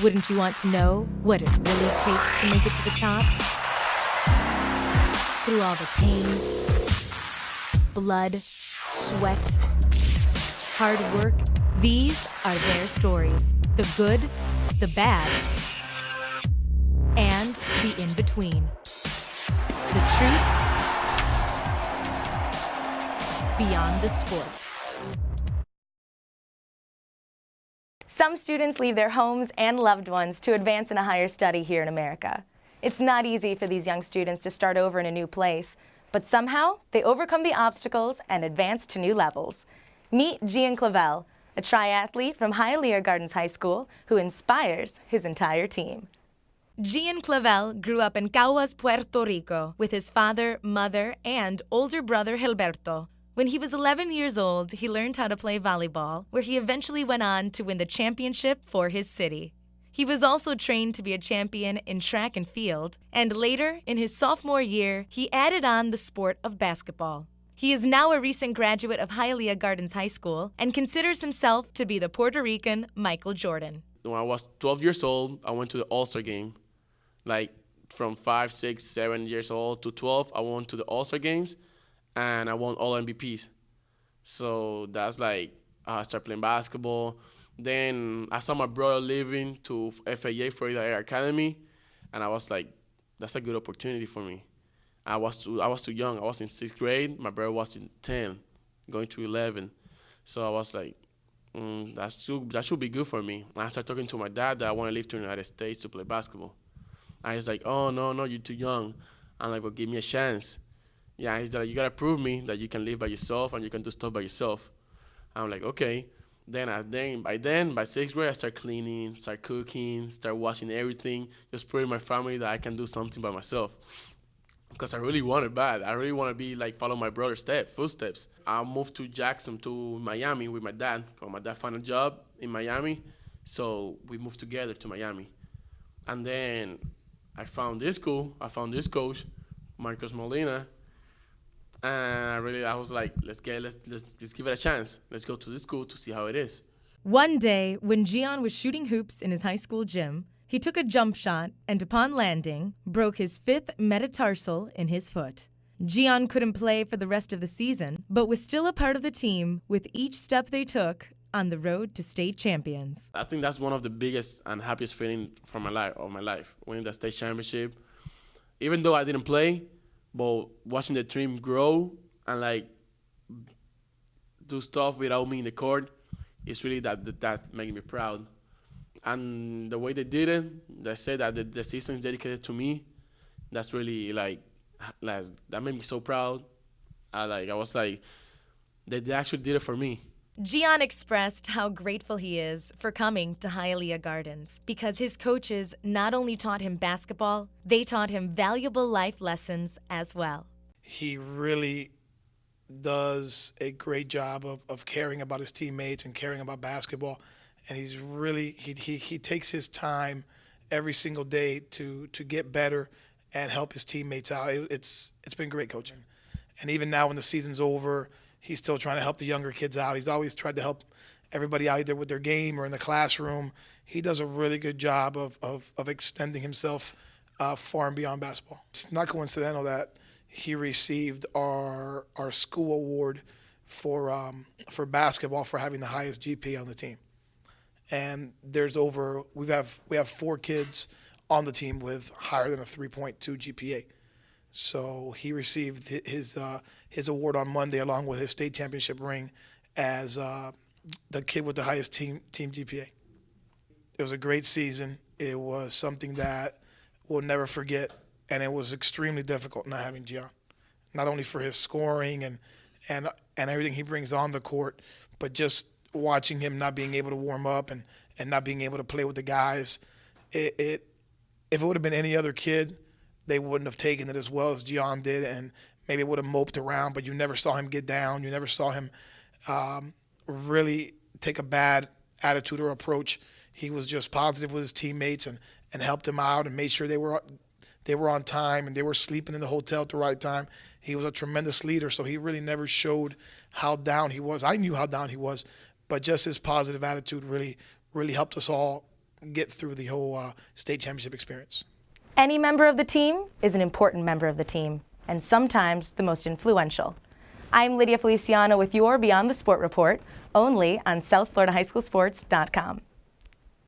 Wouldn't you want to know what it really takes to make it to the top? Through all the pain, blood, sweat, hard work, these are their stories. The good, the bad, and the in-between. The truth beyond the sport. Some students leave their homes and loved ones to advance in a higher study here in America. It's not easy for these young students to start over in a new place, but somehow they overcome the obstacles and advance to new levels. Meet Gian Clavell, a triathlete from Hialeah Gardens High School who inspires his entire team. Gian Clavell grew up in Caguas, Puerto Rico, with his father, mother, and older brother Gilberto. When he was 11 years old, he learned how to play volleyball, where he eventually went on to win the championship for his city. He was also trained to be a champion in track and field, and later, in his sophomore year, he added on the sport of basketball. He is now a recent graduate of Hialeah Gardens High School and considers himself to be the Puerto Rican Michael Jordan. When I was 12 years old, I went to the All-Star game. Like from 5, 6, 7 years old to 12, I went to the All-Star games, and I won all MVPs. So that's like, I started playing basketball. Then I saw my brother leaving to FAA, Florida Air Academy, and I was like, that's a good opportunity for me. I was too young. I was in 6th grade. My brother was in 10, going to 11. So I was like, that should be good for me. And I started talking to my dad that I want to leave to the United States to play basketball. And he's like, oh, no, you're too young. I'm like, well, give me a chance. Yeah, he's like, you got to prove me that you can live by yourself and you can do stuff by yourself. I'm like, okay. By 6th grade, I start cleaning, start cooking, start washing everything, just proving my family that I can do something by myself. Because I really want it bad. I really want to be like, follow my brother's footsteps. I moved to Miami with my dad, because my dad found a job in Miami. So we moved together to Miami. And then I found this school. I found this coach, Marcos Molina. And I was like, let's give it a chance. Let's go to this school to see how it is. One day, when Gian was shooting hoops in his high school gym, he took a jump shot and upon landing, broke his 5th metatarsal in his foot. Gian couldn't play for the rest of the season, but was still a part of the team with each step they took on the road to state champions. I think that's one of the biggest and happiest feelings of my life, winning the state championship. Even though I didn't play, but watching the team grow and like do stuff without me in the court, it's really that making me proud. And the way they did it, they said that the season is dedicated to me. That's really like that made me so proud. I was like, they actually did it for me. Gian expressed how grateful he is for coming to Hialeah Gardens because his coaches not only taught him basketball, they taught him valuable life lessons as well. He really does a great job of caring about his teammates and caring about basketball. And he's really, he takes his time every single day to get better and help his teammates out. It's been great coaching. And even now when the season's over, he's still trying to help the younger kids out. He's always tried to help everybody out either with their game or in the classroom. He does a really good job of extending himself far and beyond basketball. It's not coincidental that he received our school award for basketball for having the highest GPA on the team. And we have 4 kids on the team with higher than a 3.2 GPA. So he received his award on Monday along with his state championship ring as the kid with the highest team GPA. It was a great season. It was something that we'll never forget, and it was extremely difficult not having Gian, not only for his scoring and everything he brings on the court, but just watching him not being able to warm up and not being able to play with the guys. If it would have been any other kid, they wouldn't have taken it as well as Gian did, and maybe would have moped around, but you never saw him get down. You never saw him really take a bad attitude or approach. He was just positive with his teammates and helped them out and made sure they were on time and they were sleeping in the hotel at the right time. He was a tremendous leader, so he really never showed how down he was. I knew how down he was, but just his positive attitude really helped us all get through the whole state championship experience. Any member of the team is an important member of the team, and sometimes the most influential. I'm Lydia Feliciano with your Beyond the Sport report, only on SouthFloridaHighSchoolSports.com.